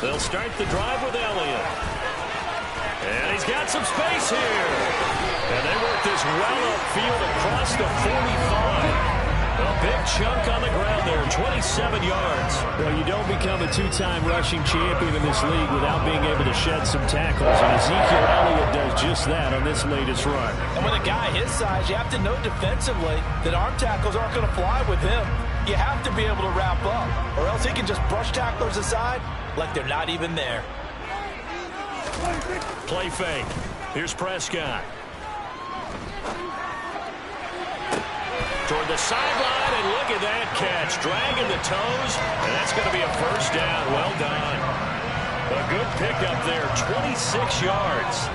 They'll start the drive with Elliott. And he's got some space here. And they work this well upfield across the 45. A big chunk on the ground there, 27 yards. Well, you don't become a two-time rushing champion in this league without being able to shed some tackles. And Ezekiel Elliott does just that on this latest run. And with a guy his size, you have to know defensively that arm tackles aren't going to fly with him. You have to be able to wrap up, or else he can just brush tacklers aside like they're not even there. Play fake. Here's Prescott. Toward the sideline, and look at that catch. Dragging the toes, and that's going to be a first down. Well done. A good pickup there, 26 yards.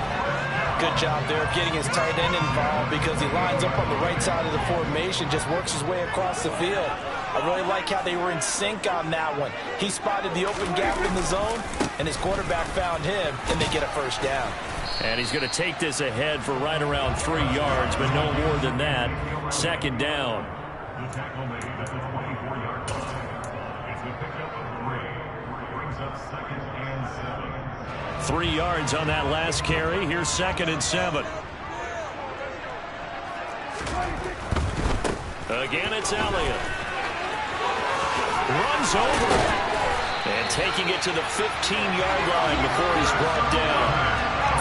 Good job there of getting his tight end involved because he lines up on the right side of the formation, just works his way across the field. I really like how they were in sync on that one. He spotted the open gap in the zone, and his quarterback found him, and they get a first down. And he's going to take this ahead for right around 3 yards, but no more than that. Second down. The tackle made at the 24-yard line. It's the pickup of 3. Brings up 2nd and 7. 3 yards on that last carry. Here's 2nd and 7. Again, it's Elliott. Runs over. And taking it to the 15-yard line before he's brought down.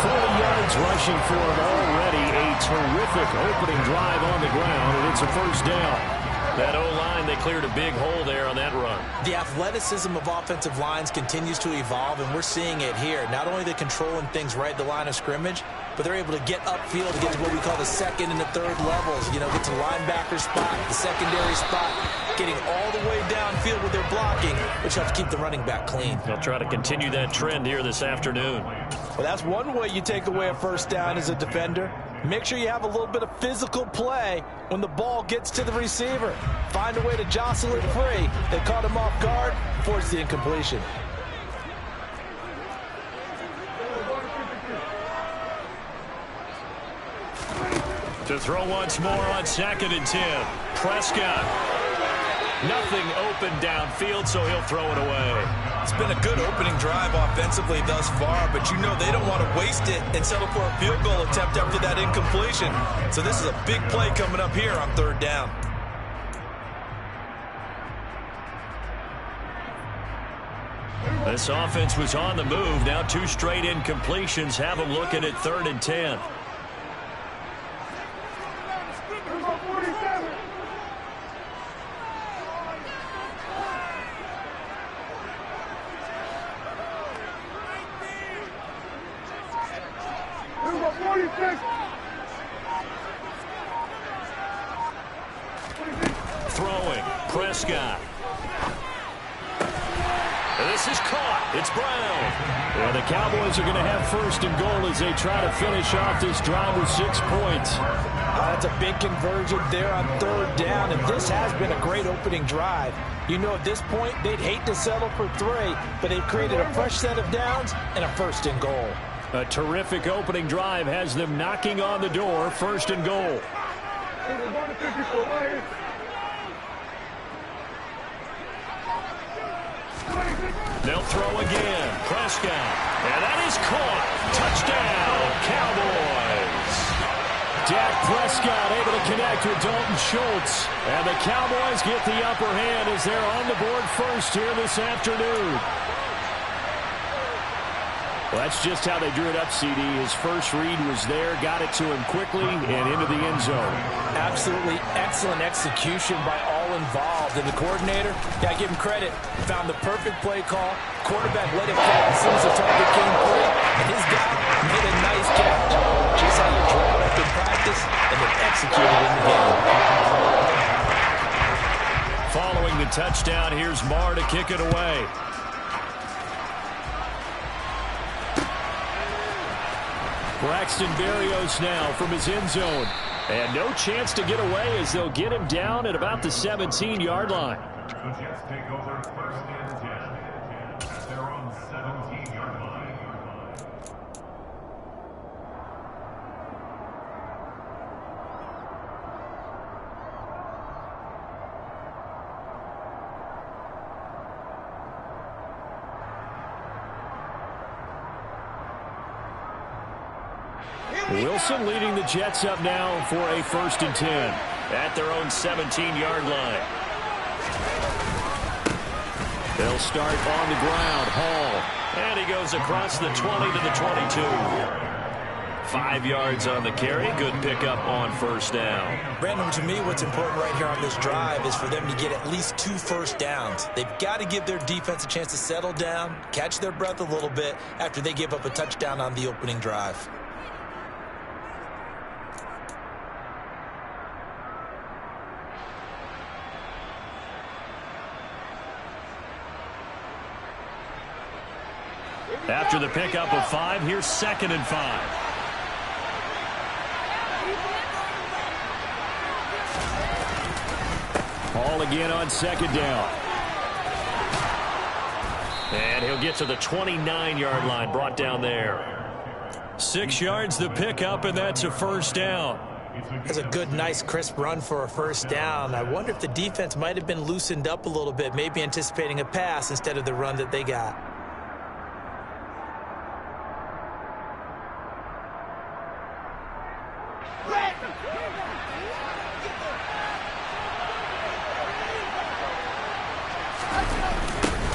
40 yards rushing for him already. A terrific opening drive on the ground, and it's a first down. That O-line, they cleared a big hole there on that run. The athleticism of offensive lines continues to evolve, and we're seeing it here. Not only they're controlling things right at the line of scrimmage, but they're able to get upfield to get to what we call the second and the third levels. You know, get to linebacker spot, the secondary spot, getting all the way downfield with their blocking, which helps keep the running back clean. They'll try to continue that trend here this afternoon. Well, that's one way you take away a first down as a defender. Make sure you have a little bit of physical play when the ball gets to the receiver. Find a way to jostle it free. They caught him off guard, forced the incompletion. To throw once more on 2nd and 10. Prescott. Nothing open downfield, so he'll throw it away. It's been a good opening drive offensively thus far, but you know they don't want to waste it and settle for a field goal attempt after that incompletion. So this is a big play coming up here on 3rd down. This offense was on the move. Now 2 straight incompletions have them looking at 3rd and 10. Throwing, Prescott. This is caught. It's Brown. Well, the Cowboys are going to have 1st and goal as they try to finish off this drive with 6 points. That's a big conversion there on 3rd down, and this has been a great opening drive. You know, at this point, they'd hate to settle for 3, but they've created a fresh set of downs and a 1st and goal. A terrific opening drive has them knocking on the door. 1st and goal. They'll throw again. Prescott. And that is caught. Touchdown, Cowboys. Dak Prescott able to connect with Dalton Schultz. And the Cowboys get the upper hand as they're on the board first here this afternoon. Well, that's just how they drew it up, CD. His first read was there, got it to him quickly, and into the end zone. Absolutely excellent execution by all involved. And the coordinator, yeah, give him credit, found the perfect play call. Quarterback let it fall as soon as the target came free, and his guy made a nice catch. Just how you draw it up in practice and then execute it in the game. Following the touchdown, here's Marr to kick it away. Braxton Berrios now from his end zone. And no chance to get away as they'll get him down at about the 17-yard line. The Jets take over 1st and 10 at their own 17-yard line. Wilson leading the Jets up now for a 1st and 10. At their own 17-yard line. They'll start on the ground. Hall. And he goes across the 20 to the 22. 5 yards on the carry. Good pickup on 1st down. Brandon, to me, what's important right here on this drive is for them to get at least 2 first downs. They've got to give their defense a chance to settle down, catch their breath a little bit after they give up a touchdown on the opening drive. After the pickup of 5, here's 2nd and 5. Hall again on 2nd down. And he'll get to the 29-yard line, brought down there. 6 yards the pickup, and that's a 1st down. That's a good, nice, crisp run for a 1st down. I wonder if the defense might have been loosened up a little bit, maybe anticipating a pass instead of the run that they got.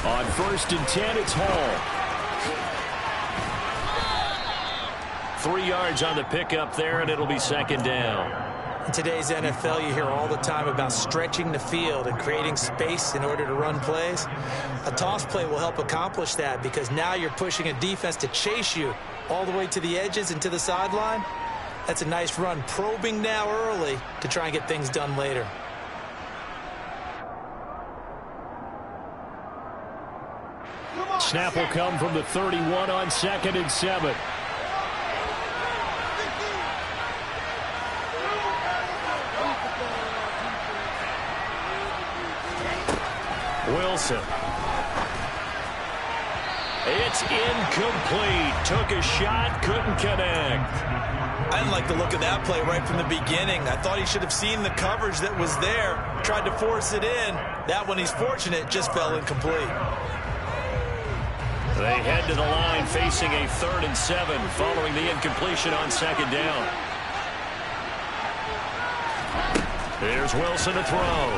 On 1st and 10, it's Hall. 3 yards on the pickup there, and it'll be 2nd down. In today's NFL, you hear all the time about stretching the field and creating space in order to run plays. A toss play will help accomplish that because now you're pushing a defense to chase you all the way to the edges and to the sideline. That's a nice run, probing now early to try and get things done later. Snap will come from the 31 on 2nd and 7. Wilson. It's incomplete. Took a shot, couldn't connect. I didn't like the look of that play right from the beginning. I thought he should have seen the coverage that was there, tried to force it in. That one, he's fortunate, just fell incomplete. They head to the line facing a 3rd and 7 following the incompletion on 2nd down. Here's Wilson to throw.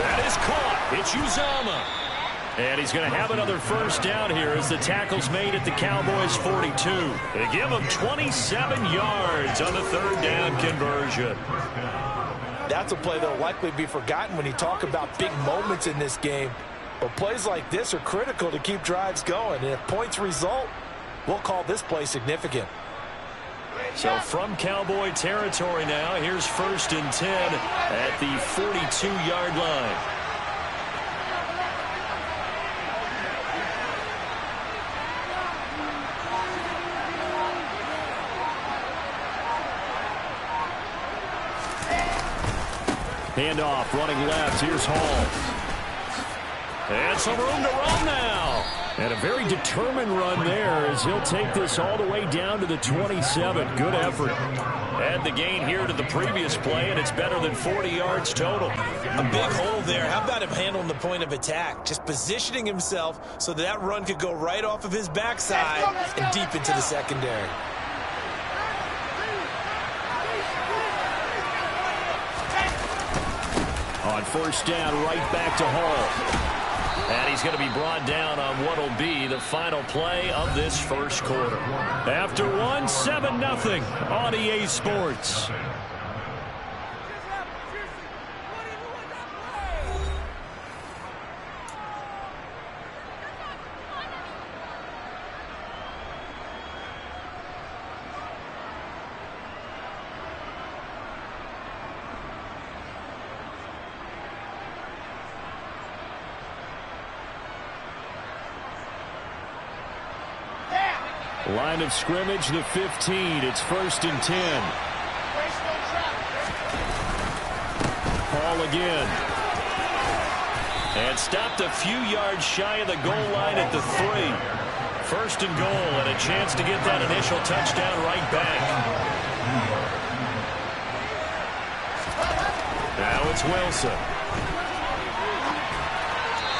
That is caught. It's Uzama. And he's going to have another 1st down here as the tackle's made at the Cowboys' 42. They give him 27 yards on the 3rd down conversion. That's a play that will likely be forgotten when you talk about big moments in this game. But plays like this are critical to keep drives going. And if points result, we'll call this play significant. So from Cowboy territory now, here's 1st and 10 at the 42-yard line. Handoff running left. Here's Hall. And some room to run now. And a very determined run there as he'll take this all the way down to the 27. Good effort. Add the gain here to the previous play, and it's better than 40 yards total. A big hole there. How about him handling the point of attack? Just positioning himself so that run could go right off of his backside and deep into the secondary. On 1st down, right back to Hall. And he's going to be brought down on what will be the final play of this 1st quarter. After 7-0 on EA Sports. Line of scrimmage, the 15. It's 1st and 10. Hall again. And stopped a few yards shy of the goal line at the 3. 1st and goal, and a chance to get that initial touchdown right back. Now it's Wilson.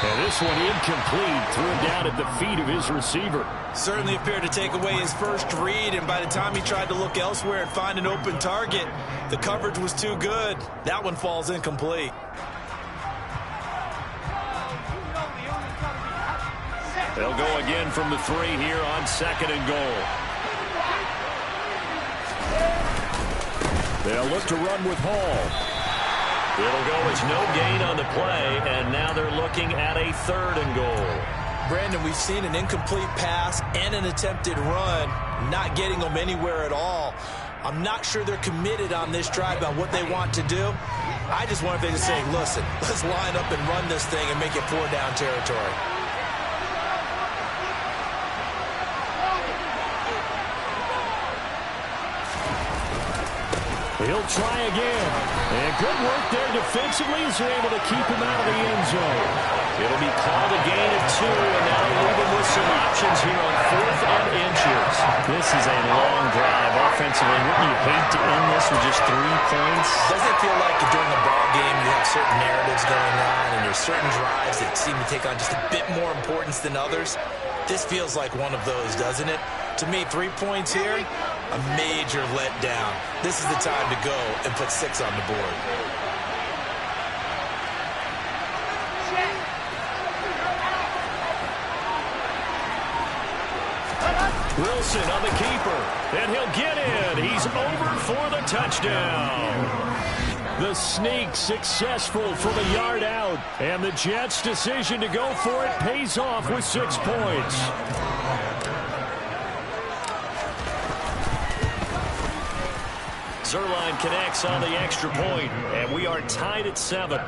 And this one incomplete. Threw it down at the feet of his receiver. Certainly appeared to take away his first read, and by the time he tried to look elsewhere and find an open target, the coverage was too good. That one falls incomplete. They'll go again from the 3 here on 2nd and goal. They'll look to run with Hall. It'll go as no gain on the play, and now they're looking at a 3rd and goal. Brandon, we've seen an incomplete pass and an attempted run, not getting them anywhere at all. I'm not sure they're committed on this drive about what they want to do. I just wonder if they just say, listen, let's line up and run this thing and make it 4-down territory. He'll try again. And good work there defensively as they're able to keep him out of the end zone. It'll be called a gain of 2, and now leave him with some options here on 4th and inches. This is a long drive offensively. Wouldn't you hate to end this with just 3 points? Doesn't it feel like during a ball game you have certain narratives going on and there's certain drives that seem to take on just a bit more importance than others? This feels like one of those, doesn't it? To me, 3 points here, a major letdown. This is the time to go and put 6 on the board. Wilson on the keeper, and he'll get in. He's over for the touchdown. The sneak successful for the yard out, and the Jets' decision to go for it pays off with 6 points. Zerline connects on the extra point, and we are tied at 7.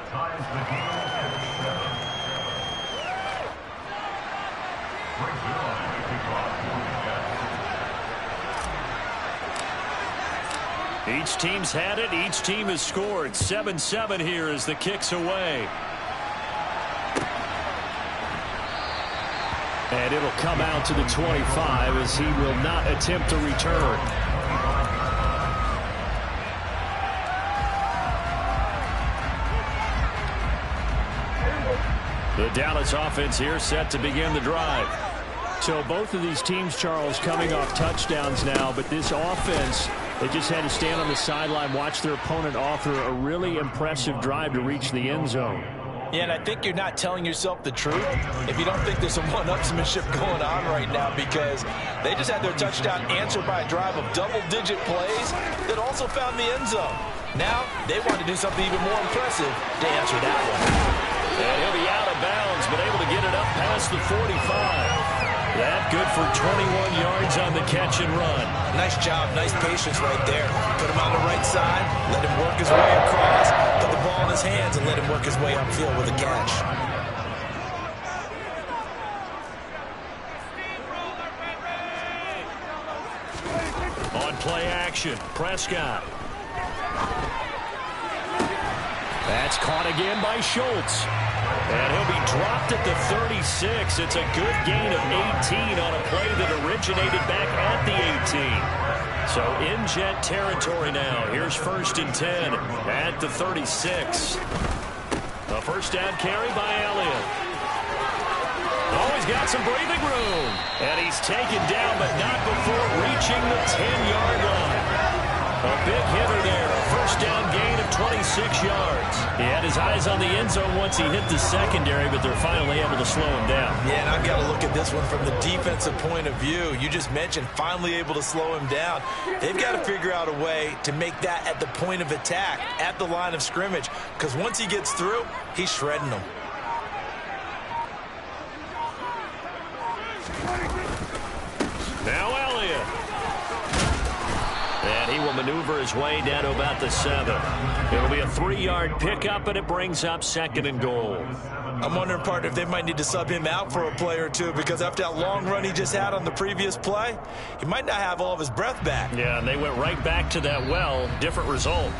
Each team's had it. Each team has scored. 7-7 here as the kick's away. And it'll come out to the 25 as he will not attempt to return. The Dallas offense here set to begin the drive. So both of these teams, Charles, coming off touchdowns now, but this offense, they just had to stand on the sideline, watch their opponent author a really impressive drive to reach the end zone. Yeah, and I think you're not telling yourself the truth if you don't think there's some one-upsmanship going on right now, because they just had their touchdown answered by a drive of double-digit plays that also found the end zone. Now they want to do something even more impressive to answer that one. And he'll be out of bounds, but able to get it up past the 45. That good for 21 yards on the catch and run. Nice job, nice patience right there. Put him on the right side, let him work his way across, put the ball in his hands, and let him work his way upfield with a catch. On play action, Prescott. That's caught again by Schultz. And he'll be dropped at the 36. It's a good gain of 18 on a play that originated back at the 18. So in Jet territory now. Here's 1st and 10 at the 36. A first down carry by Elliott. Oh, he's got some breathing room. And he's taken down, but not before reaching the 10-yard line. A big hitter there. A first down gain of 26 yards. He had his eyes on the end zone once he hit the secondary, but they're finally able to slow him down. Yeah, and I've got to look at this one from the defensive point of view. You just mentioned finally able to slow him down. They've got to figure out a way to make that at the point of attack, at the line of scrimmage, because once he gets through, he's shredding them. Now Elliott. And he will maneuver his way down to about the 7. It'll be a 3-yard pickup, and it brings up 2nd and goal. I'm wondering, partner, if they might need to sub him out for a play or two, because after that long run he just had on the previous play, he might not have all of his breath back. Yeah, and they went right back to that well. Different result.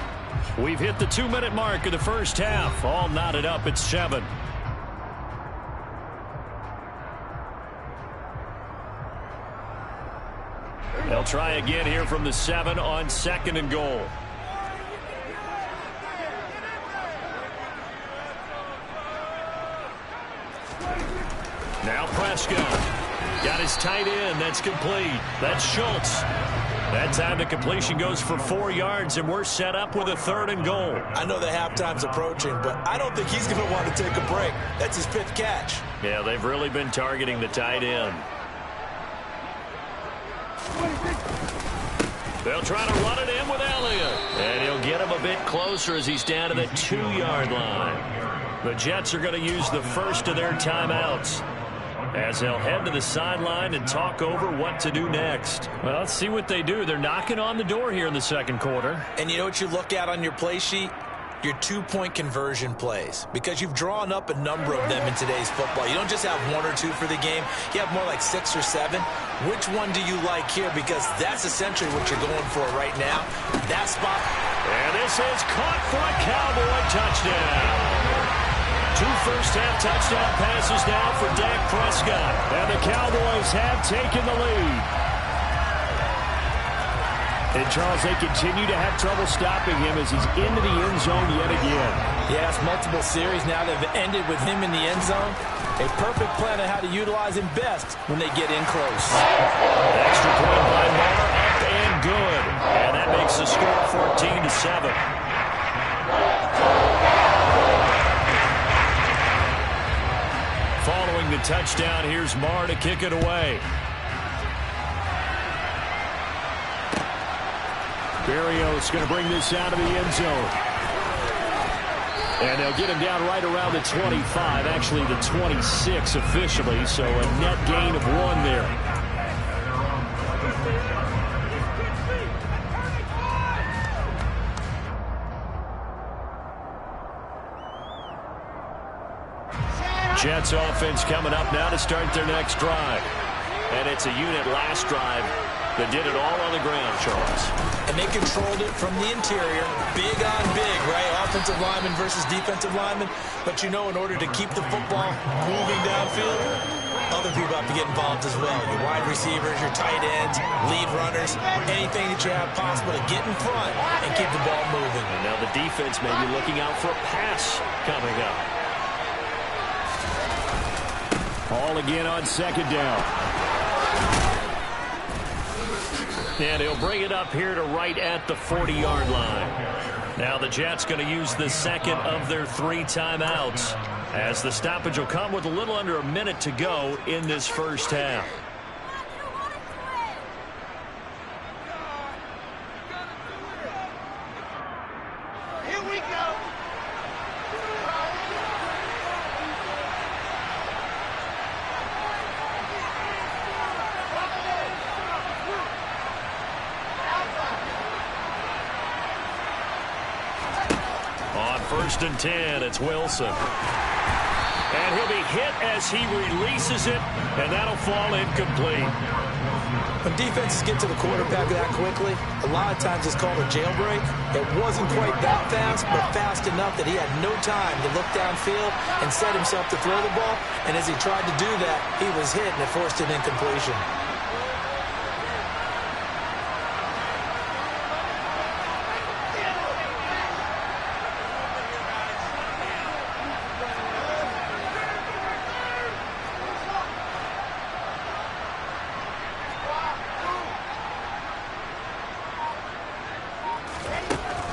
We've hit the 2-minute mark of the first half. All knotted up at 7. They'll try again here from the 7 on 2nd and goal. Now Prescott. Got his tight end. That's complete. That's Schultz. That time the completion goes for 4 yards, and we're set up with a 3rd and goal. I know the halftime's approaching, but I don't think he's going to want to take a break. That's his 5th catch. Yeah, they've really been targeting the tight end. They'll try to run it in with Elliott. And he'll get him a bit closer as he's down to the 2-yard line. The Jets are going to use the first of their timeouts as they'll head to the sideline and talk over what to do next. Well, let's see what they do. They're knocking on the door here in the second quarter. And you know what you look at on your play sheet? Your 2-point conversion plays, because you've drawn up a number of them in today's football. You don't just have 1 or 2 for the game. You have more like 6 or 7. Which one do you like here? Because that's essentially what you're going for right now. That spot. And this is caught for a Cowboy touchdown. 2 first-half touchdown passes now for Dak Prescott. And the Cowboys have taken the lead. And, Charles, they continue to have trouble stopping him as he's into the end zone yet again. Yes, multiple series now that have ended with him in the end zone. A perfect plan on how to utilize him best when they get in close. Extra point by Moore, up and good. And that makes the score 14-7. Following the touchdown, here's Marr to kick it away. Berrios going to bring this out of the end zone. And they'll get him down right around the 25, actually the 26 officially, so a net gain of 1 there. Jets offense coming up now to start their next drive. And it's a unit last drive that did it all on the ground, Charles. And they controlled it from the interior. Big on big, right? Offensive lineman versus defensive lineman. But you know, in order to keep the football moving downfield, other people have to get involved as well. Your wide receivers, your tight ends, lead runners, anything that you have possible to get in front and keep the ball moving. And now the defense may be looking out for a pass coming up. All again on 2nd down. And he'll bring it up here to right at the 40-yard line. Now the Jets going to use the second of their 3 timeouts, as the stoppage will come with a little under a minute to go in this first half. Here we go. On 1st and 10, it's Wilson. And he'll be hit as he releases it, and that'll fall incomplete. When defenses get to the quarterback that quickly, a lot of times it's called a jailbreak. It wasn't quite that fast, but fast enough that he had no time to look downfield and set himself to throw the ball. And as he tried to do that, he was hit, and it forced an incompletion.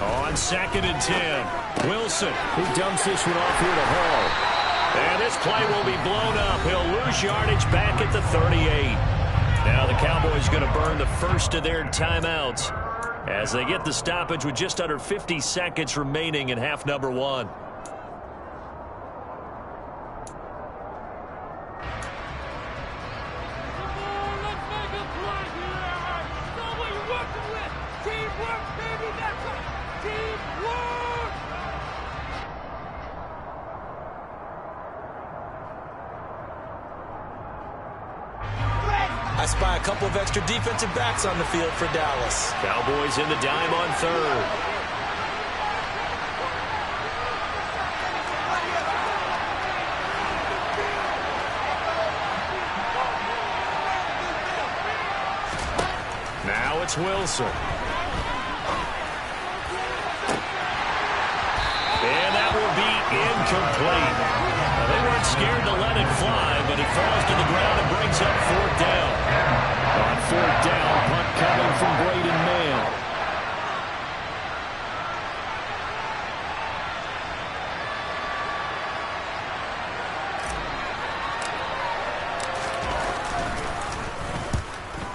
On 2nd and 10, Wilson, who dumps this one off here to Hall. And this play will be blown up. He'll lose yardage back at the 38. Now the Cowboys going to burn the first of their timeouts as they get the stoppage with just under 50 seconds remaining in half number 1. I spy a couple of extra defensive backs on the field for Dallas. Cowboys in the dime on 3rd. Now it's Wilson. And that will be incomplete. A They weren't scared to let it fly, but it falls to the ground and brings up fourth down. On fourth down, punt coming from Braden Mann.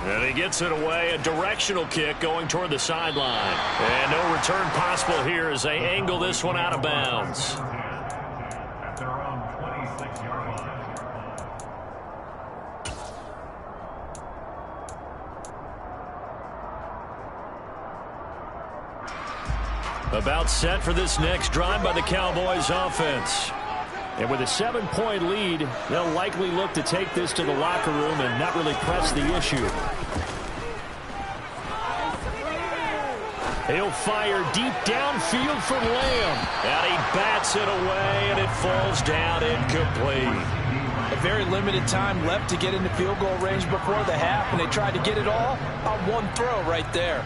And he gets it away. A directional kick going toward the sideline. And no return possible here as they angle this one out of bounds. At their own 26-yard line. About set for this next drive by the Cowboys offense. And with a 7-point lead, they'll likely look to take this to the locker room and not really press the issue. He'll fire deep downfield for Lamb. And he bats it away, and it falls down incomplete. A very limited time left to get into field goal range before the half, and they tried to get it all on one throw right there.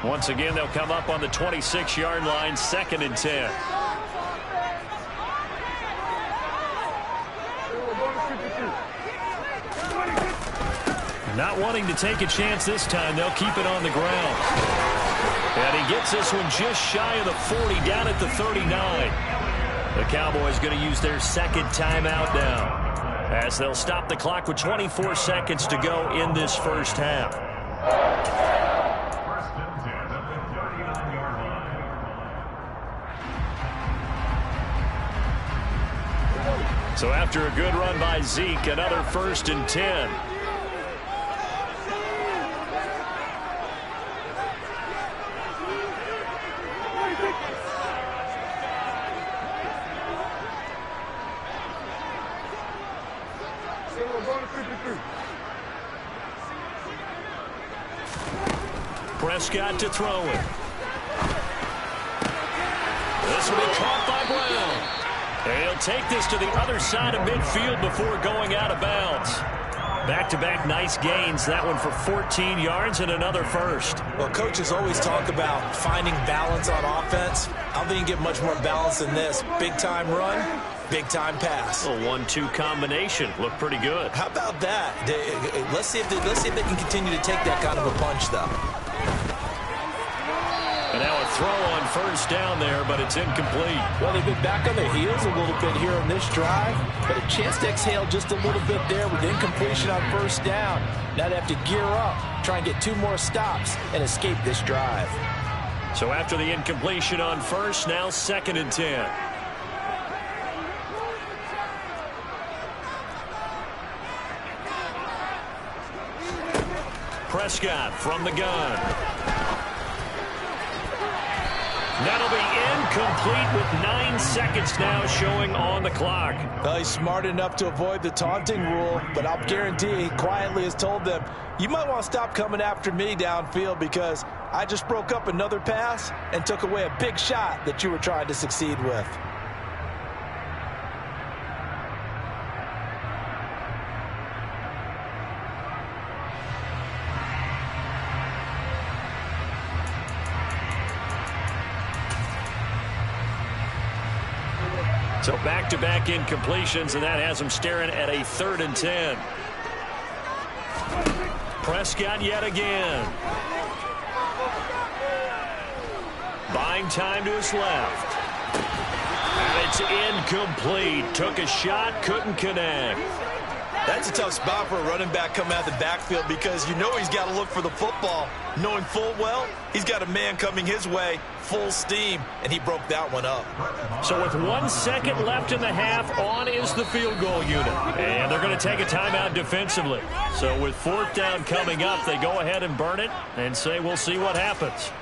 Once again, they'll come up on the 26-yard line, 2nd and 10. Not wanting to take a chance this time, they'll keep it on the ground. And he gets this one just shy of the 40, down at the 39. The Cowboys going to use their second timeout now, as they'll stop the clock with 24 seconds to go in this first half. So after a good run by Zeke, another 1st and 10. Prescott to throw it. This will be caught by Brown. And he'll take this to the other side of midfield before going out of bounds. Back-to-back nice gains. That one for 14 yards and another first. Well, coaches always talk about finding balance on offense. I don't think you get much more balance than this. Big-time run, big-time pass. A 1-2 combination. Looked pretty good. How about that? Let's see if they can continue to take that kind of a punch, though. And now a throw on first down there, but it's incomplete. Well, they've been back on their heels a little bit here on this drive, but a chance to exhale just a little bit there with incompletion on first down. Now they have to gear up, try and get 2 more stops, and escape this drive. So after the incompletion on first, now 2nd and 10. Prescott from the gun. That'll be incomplete with 9 seconds now showing on the clock. Well, he's smart enough to avoid the taunting rule, but I'll guarantee he quietly has told them, you might want to stop coming after me downfield because I just broke up another pass and took away a big shot that you were trying to succeed with. So back-to-back incompletions, and that has them staring at a 3rd and 10. Prescott yet again. Buying time to his left. And it's incomplete. Took a shot, couldn't connect. That's a tough spot for a running back coming out of the backfield because you know he's got to look for the football, knowing full well he's got a man coming his way, full steam, and he broke that one up. So with 1 second left in the half, on is the field goal unit. And they're going to take a timeout defensively. So with 4th down coming up, they go ahead and burn it and say we'll see what happens.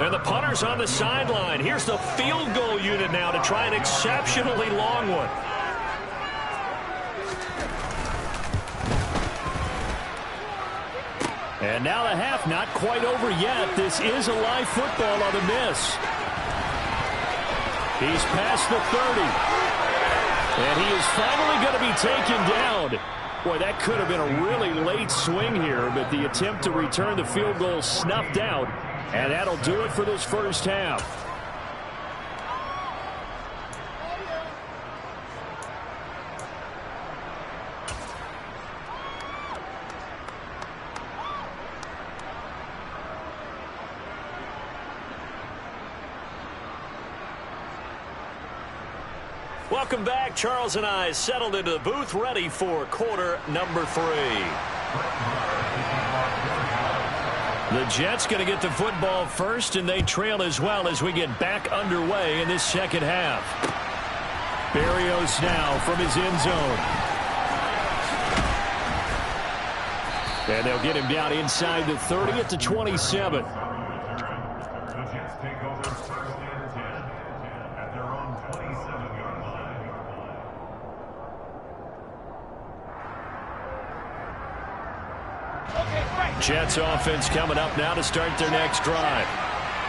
And the punter's on the sideline. Here's the field goal unit now to try an exceptionally long one. And now the half not quite over yet. This is a live football on the miss. He's past the 30. And he is finally going to be taken down. Boy, that could have been a really late swing here, but the attempt to return the field goal snuffed out. And that'll do it for this first half. Welcome back. Charles and I settled into the booth, ready for quarter number 3. The Jets going to get the football first, and they trail as well as we get back underway in this second half. Berrios now from his end zone. And they'll get him down inside the 30 at the 27. The Jets take over first and 10 at their own 27-yard line. Jets offense coming up now to start their next drive.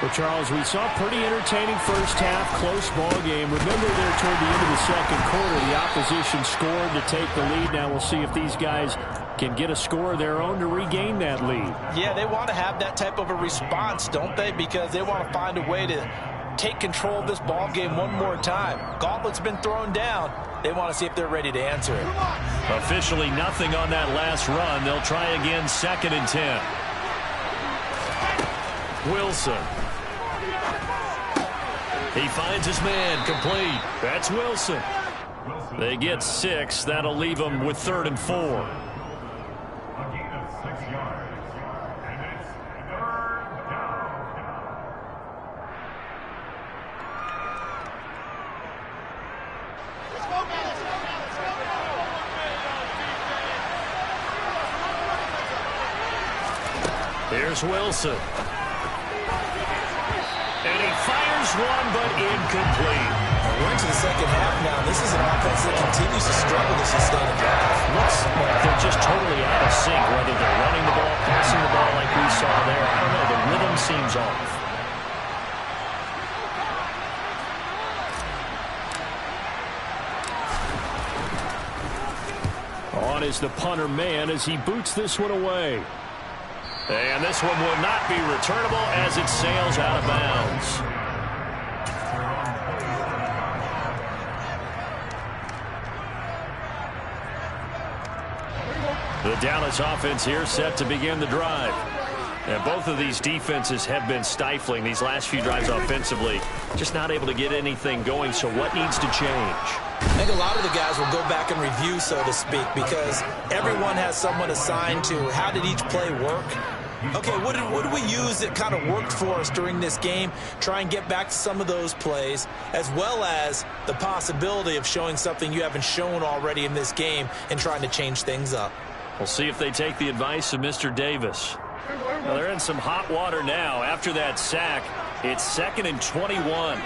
Well, Charles, we saw a pretty entertaining first half, close ball game. Remember there toward the end of the second quarter, the opposition scored to take the lead. Now we'll see if these guys can get a score of their own to regain that lead. Yeah, they want to have that type of a response, don't they? Because they want to find a way to take control of this ball game one more time. Gauntlet's been thrown down. They want to see if they're ready to answer it. Officially nothing on that last run. They'll try again, 2nd and 10. Wilson. He finds his man, complete. That's Wilson. They get 6. That'll leave them with 3rd and 4. A gain of 6 yards. And it's 3rd down. Here's Wilson. And he fires one, but incomplete. We're into the second half now. This is an offense that continues to struggle to sustain a drive. Looks like they're just totally out of sync, whether they're running the ball, passing the ball like we saw there. I don't know. The rhythm seems off. On is the punter man as he boots this one away. And this one will not be returnable as it sails out of bounds. The Dallas offense here set to begin the drive. And both of these defenses have been stifling these last few drives offensively. Just not able to get anything going, so what needs to change? I think a lot of the guys will go back and review, so to speak, because everyone has someone assigned to how did each play work. Okay, what did we use that kind of worked for us during this game? Try and get back to some of those plays, as well as the possibility of showing something you haven't shown already in this game and trying to change things up. We'll see if they take the advice of Mr. Davis. Well, they're in some hot water now. After that sack, it's 2nd and 21.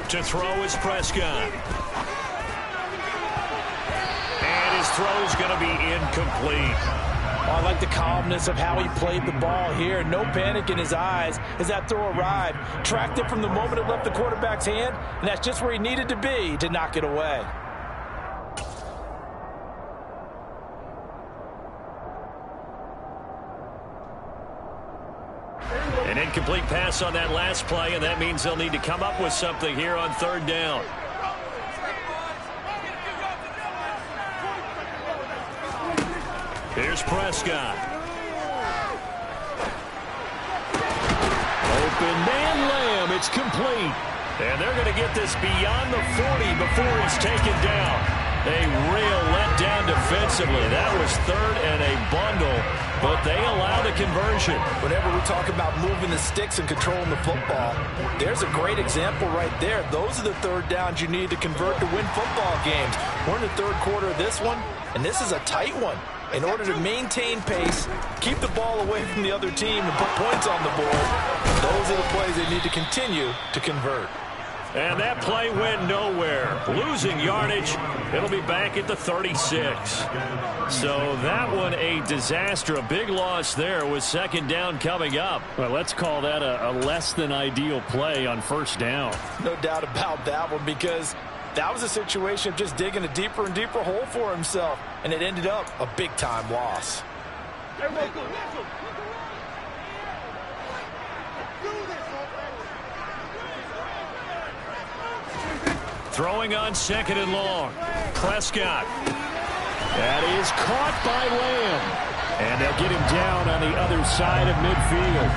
To throw is Prescott. And his throw's going to be incomplete. I like the calmness of how he played the ball here. No panic in his eyes as that throw arrived. Tracked it from the moment it left the quarterback's hand, and that's just where he needed to be to knock it away. An incomplete pass on that last play, and that means they'll need to come up with something here on 3rd down. Here's Prescott. Open man Lamb. It's complete. And they're going to get this beyond the 40 before he's taken down. A real letdown defensively. That was 3rd and a bundle, but they allow the conversion. Whenever we talk about moving the sticks and controlling the football, there's a great example right there. Those are the 3rd downs you need to convert to win football games. We're in the 3rd quarter of this one, and this is a tight one. In order to maintain pace, keep the ball away from the other team, and put points on the board, those are the plays they need to continue to convert. And that play went nowhere. Losing yardage. It'll be back at the 36. So that one a disaster. A big loss there with second down coming up. Well, let's call that a less than ideal play on first down. No doubt about that one, because that was a situation of just digging a deeper and deeper hole for himself, and it ended up a big-time loss. Throwing on second and long. Prescott. That is caught by Lamb. And they'll get him down on the other side of midfield.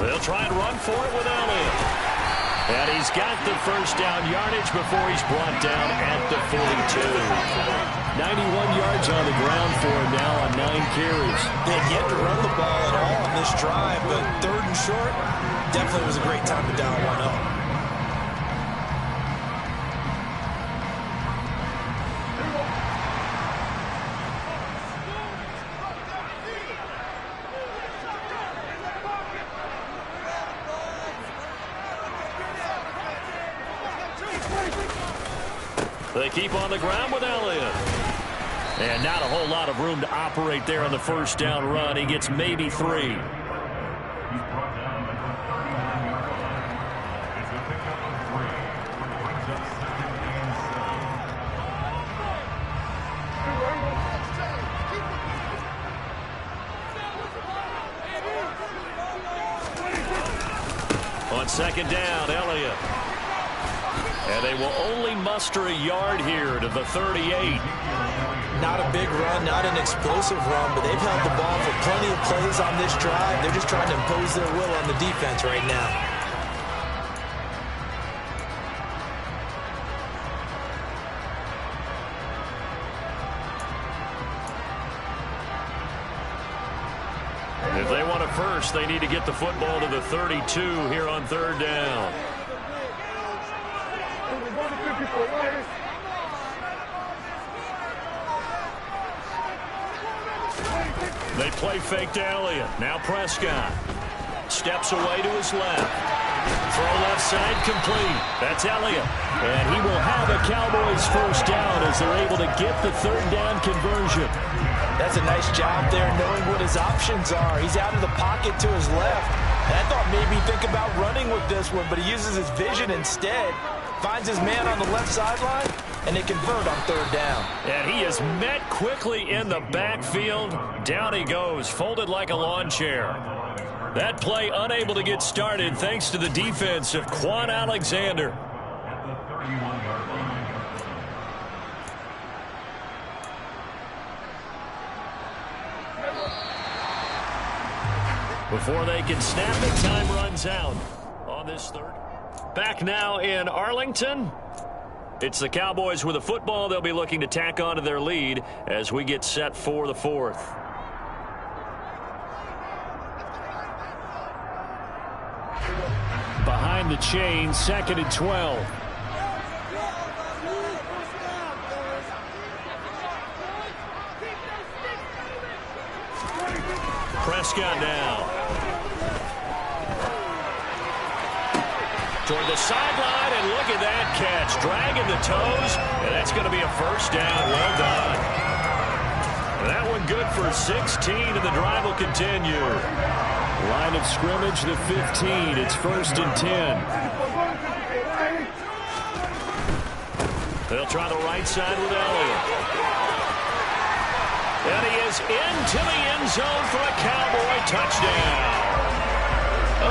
They'll try and run for it with Elliott. And he's got the first down yardage before he's brought down at the 42. 91 yards on the ground for him now on 9 carries. They had yet to run the ball at all on this drive, but third and short definitely was a great time to dial one up. They keep on the ground with Elliott. And not a whole lot of room to operate there on the first down run. He gets maybe 3. He's brought down at the 39-yard line. It's a pickup of 3. Brings up second and 7. On second down, Elliott. And they will only muster a yard here to the 38. Not a big run, not an explosive run, but they've held the ball for plenty of plays on this drive. They're just trying to impose their will on the defense right now. If they want it first, they need to get the football to the 32 here on third down. They play fake to Elliott. Now Prescott steps away to his left. Throw left side complete. That's Elliott. And he will have a Cowboys first down as they're able to get the third down conversion. That's a nice job there knowing what his options are. He's out of the pocket to his left. And I thought maybe he'd think about running with this one, but he uses his vision instead. Finds his man on the left sideline, and they convert on third down. And he is met quickly in the backfield. Down he goes, folded like a lawn chair. That play unable to get started thanks to the defense of Quan Alexander. At the 31-yard line. Before they can snap it, time runs out on this third. Back now in Arlington. It's the Cowboys with the football. They'll be looking to tack on to their lead as we get set for the fourth. Behind the chain, second and 12. Prescott now. Toward the sideline, and look at that catch. Dragging the toes, and that's going to be a first down. Well done. That one good for 16, and the drive will continue. Line of scrimmage, the 15. It's first and 10. They'll try the right side with Elliott. And he is into the end zone for a Cowboy touchdown.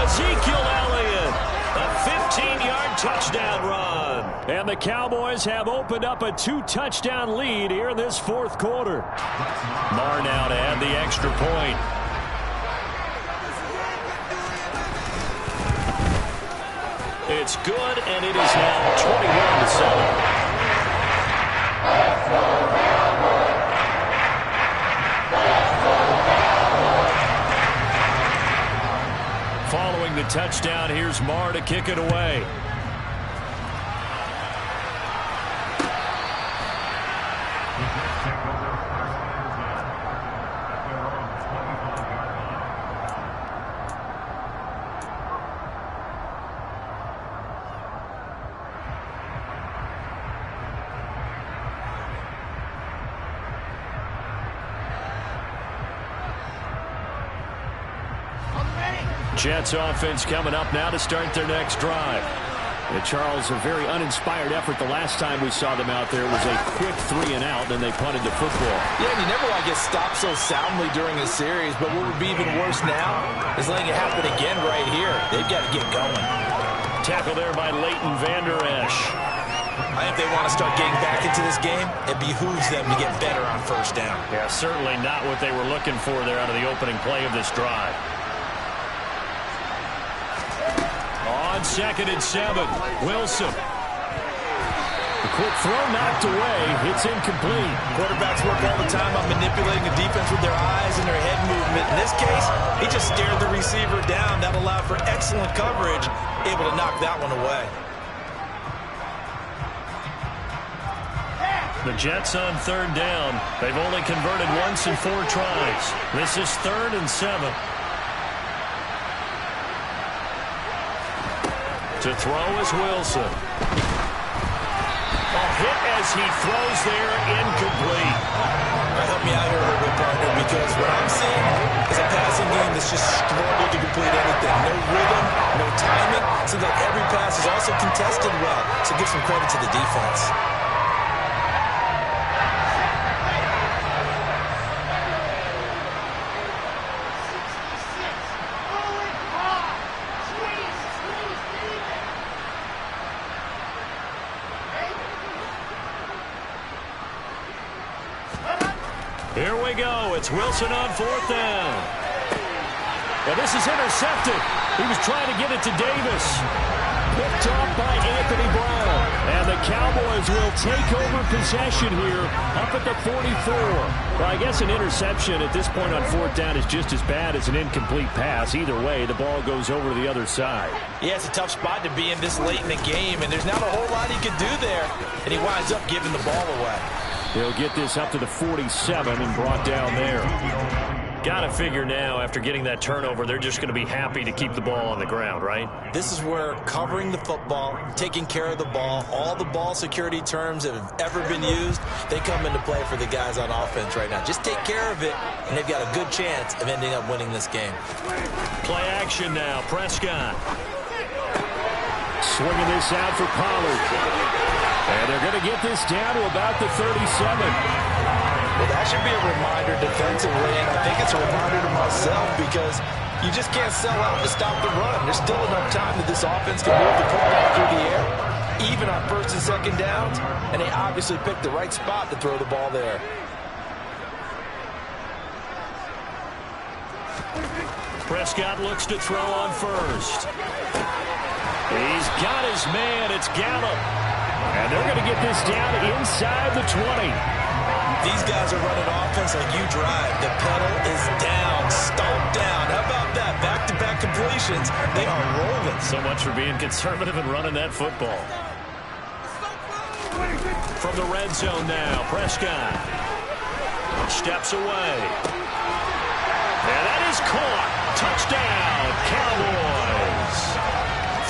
Ezekiel Elliott, a 15-yard touchdown run. And the Cowboys have opened up a 2-touchdown lead here in this fourth quarter. Marr now to add the extra point. It's good, and it is now 21-7. Following the touchdown, here's Marr to kick it away. Jets offense coming up now to start their next drive. And Charles, a very uninspired effort the last time we saw them out there. It was a quick 3-and-out, and they punted the football. Yeah, and you never want to get stopped so soundly during a series, but what would be even worse now is letting it happen again right here. They've got to get going. Tackle there by Leighton Vander Esch. I think if they want to start getting back into this game, it behooves them to get better on first down. Yeah, certainly not what they were looking for there out of the opening play of this drive. On 2nd and 7, Wilson. The quick throw knocked away. It's incomplete. Quarterbacks work all the time on manipulating the defense with their eyes and their head movement. In this case, he just stared the receiver down. That allowed for excellent coverage, able to knock that one away. The Jets on 3rd down. They've only converted once in 4 tries. This is 3rd and 7. To throw is Wilson. A hit as he throws there, incomplete. Help me out here a little bit, partner, because what I'm seeing is a passing game that's just struggled to complete anything. No rhythm, no timing. Seems like every pass is also contested well, so give some credit to the defense. Here we go. It's Wilson on 4th down. Well, this is intercepted. He was trying to get it to Davis. Picked off by Anthony Brown. And the Cowboys will take over possession here up at the 44. Well, I guess an interception at this point on 4th down is just as bad as an incomplete pass. Either way, the ball goes over to the other side. Yeah, it's a tough spot to be in this late in the game, and there's not a whole lot he could do there. And he winds up giving the ball away. They'll get this up to the 47 and brought down there. Got to figure now, after getting that turnover, they're just going to be happy to keep the ball on the ground, right? This is where covering the football, taking care of the ball, all the ball security terms that have ever been used, they come into play for the guys on offense right now. Just take care of it, and they've got a good chance of ending up winning this game. Play action now. Prescott. Swinging this out for Pollard. And they're going to get this down to about the 37. Well, that should be a reminder defensively, and I think it's a reminder to myself because you just can't sell out to stop the run. There's still enough time that this offense can move the football through the air, even on 1st and 2nd downs, and they obviously picked the right spot to throw the ball there. Prescott looks to throw on 1st. He's got his man. It's Gallup. And they're going to get this down inside the 20. These guys are running offense like you drive. The pedal is down, stomped down. How about that? Back-to-back completions. They are rolling. So much for being conservative and running that football. From the red zone now, Prescott steps away. And that is caught. Touchdown, Cowboys.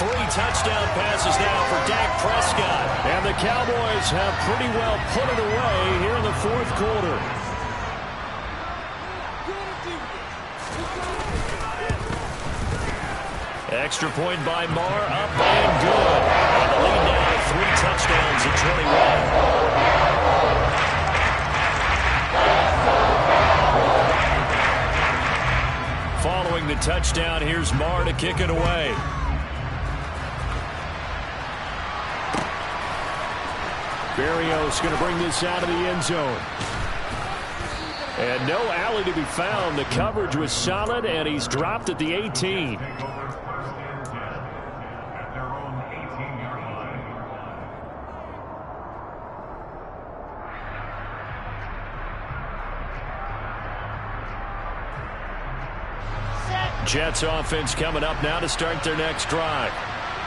3 touchdown passes now for Dak Prescott. And the Cowboys have pretty well put it away here in the 4th quarter. Extra point by Marr, up and good. And the lead now 3 touchdowns at 21. Following the touchdown, here's Marr to kick it away. Berrios going to bring this out of the end zone. And no alley to be found. The coverage was solid, and he's dropped at the 18. Jets offense coming up now to start their next drive.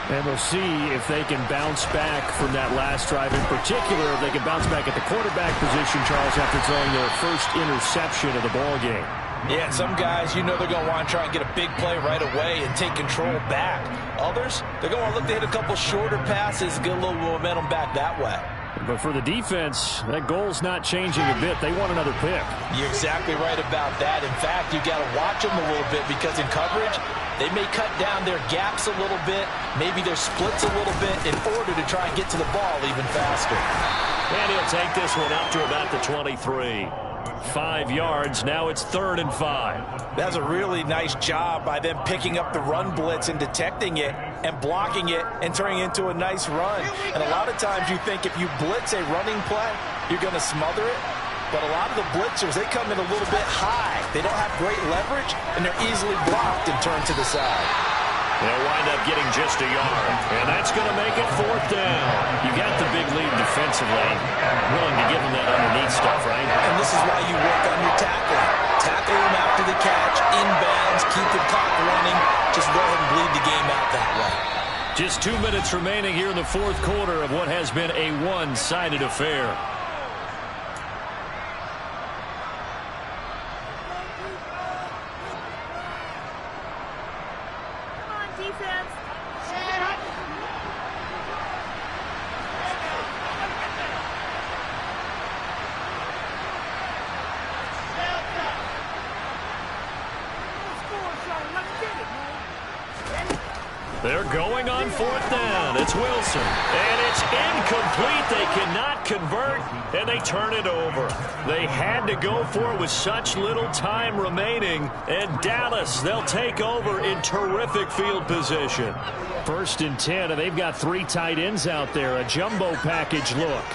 And we'll see if they can bounce back from that last drive. In particular, if they can bounce back at the quarterback position, Charles, after throwing their first interception of the ball game. Yeah, some guys, you know they're going to want to try and get a big play right away and take control back. Others, they're going to want to look to hit a couple shorter passes, get a little momentum back that way. But for the defense, that goal's not changing a bit. They want another pick. You're exactly right about that. In fact, you got to watch them a little bit because in coverage, they may cut down their gaps a little bit, maybe their splits a little bit in order to try and get to the ball even faster. And he'll take this one up to about the 23. 5 yards. Now it's 3rd and 5. That's a really nice job by them picking up the run blitz and detecting it and blocking it and turning it into a nice run. And a lot of times you think if you blitz a running play, you're going to smother it. But a lot of the blitzers, they come in a little bit high. They don't have great leverage, and they're easily blocked and turned to the side. They'll wind up getting just a yard, and that's going to make it 4th down. You got the big lead defensively. Willing to give them that underneath stuff, right? And this is why you work on your tackling. Tackle them after the catch, inbounds, keep the clock running. Just go ahead and bleed the game out that way. Just 2 minutes remaining here in the 4th quarter of what has been a one-sided affair. They're going on 4th down. It's Wilson. And it's incomplete. They cannot convert, and they turn it over. They had to go for it with such little time remaining. And Dallas, they'll take over in terrific field position. 1st and 10, and they've got 3 tight ends out there. A jumbo package look.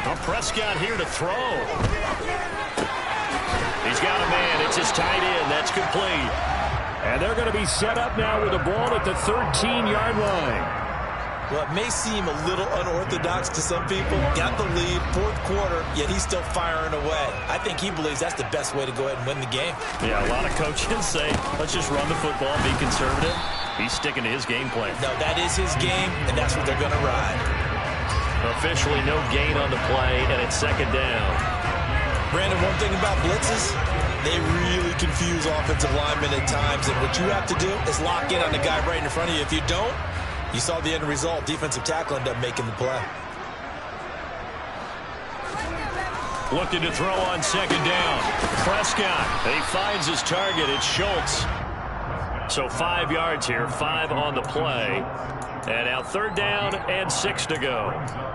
Well, Prescott here to throw. He's got a man. It's his tight end. That's complete. And they're going to be set up now with the ball at the 13-yard line. Well, it may seem a little unorthodox to some people. Got the lead, 4th quarter, yet he's still firing away. I think he believes that's the best way to go ahead and win the game. Yeah, a lot of coaches say, let's just run the football, be conservative. He's sticking to his game plan. No, that is his game, and that's what they're going to ride. Officially no gain on the play, and it's 2nd down. Brandon, one thing about blitzes, they really confuse offensive linemen at times, and what you have to do is lock in on the guy right in front of you. If you don't, you saw the end result. Defensive tackle ended up making the play. Looking to throw on 2nd down. Prescott, he finds his target. It's Schultz. So 5 yards here, 5 on the play. And now 3rd down and 6 to go.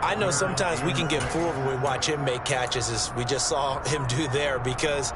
I know sometimes we can get fooled when we watch him make catches, as we just saw him do there, because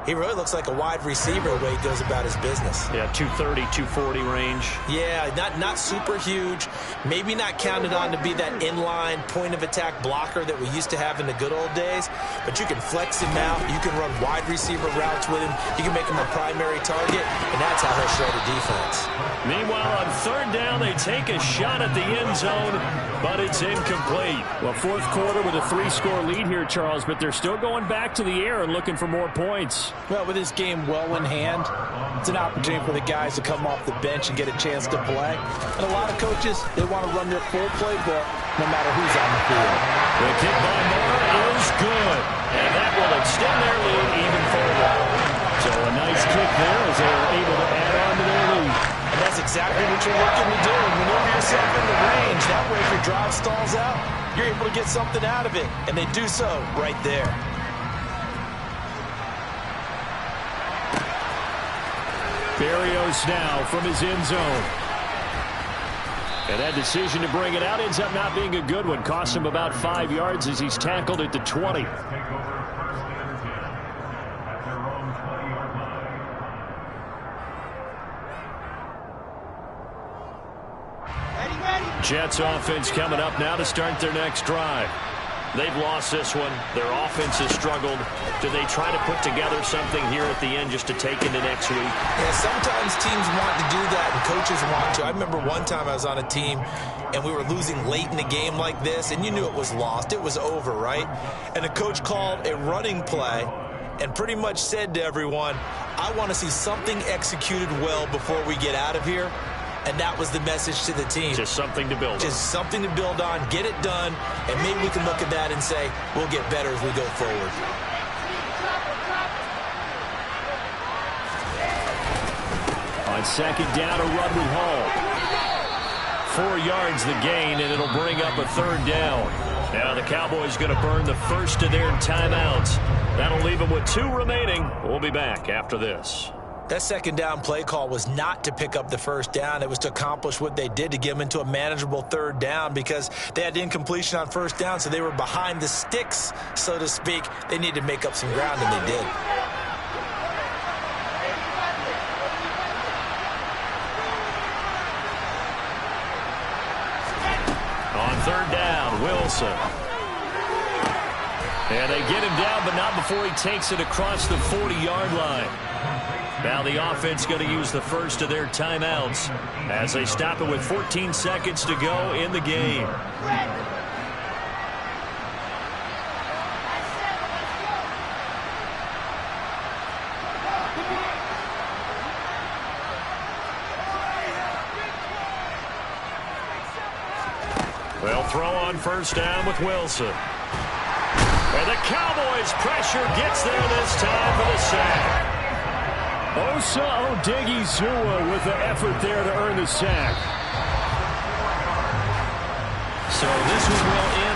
he really looks like a wide receiver the way he goes about his business. Yeah, 230, 240 range. Yeah, not super huge. Maybe not counted on to be that inline point-of-attack blocker that we used to have in the good old days. But you can flex him out. You can run wide receiver routes with him. You can make him a primary target, and that's how he'll show the defense. Meanwhile, on 3rd down, they take a shot at the end zone, but it's incomplete. Well, 4th quarter with a 3-score lead here, Charles, but they're still going back to the air and looking for more points. Well, with this game well in hand, it's an opportunity for the guys to come off the bench and get a chance to play. And a lot of coaches, they want to run their full playbook no matter who's on the field. The kick by Mara is good, and that will extend their lead even further. So a nice kick there as they're able to add on to their lead. And that's exactly what you're looking to do. Maneuver yourself in the range. That way, if your drive stalls out, you're able to get something out of it. And they do so right there. Berrios now from his end zone. And that decision to bring it out ends up not being a good one. Cost him about 5 yards as he's tackled at the 20. Jets offense coming up now to start their next drive. They've lost this one. Their offense has struggled. Do they try to put together something here at the end just to take into next week? Yeah, sometimes teams want to do that and coaches want to. I remember one time I was on a team and we were losing late in the game like this, and you knew it was lost. It was over, right? And the coach called a running play and pretty much said to everyone, I want to see something executed well before we get out of here. And that was the message to the team. Just something to build on. Just something to build on, get it done, and maybe we can look at that and say, we'll get better as we go forward. On second down, a run with Hall. 4 yards the gain, and it'll bring up a third down. Now the Cowboys going to burn the first of their timeouts. That'll leave them with 2 remaining. We'll be back after this. That second down play call was not to pick up the first down. It was to accomplish what they did, to get them into a manageable third down, because they had incompletion on first down, so they were behind the sticks, so to speak. They needed to make up some ground, and they did. On third down, Wilson. And they get him down, but not before he takes it across the 40-yard line. Now the offense going to use the first of their timeouts as they stop it with 14 seconds to go in the game. They'll throw on first down with Wilson. And the Cowboys' pressure gets there this time for the sack. Osa Odigizua with the effort there to earn the sack. So this one will end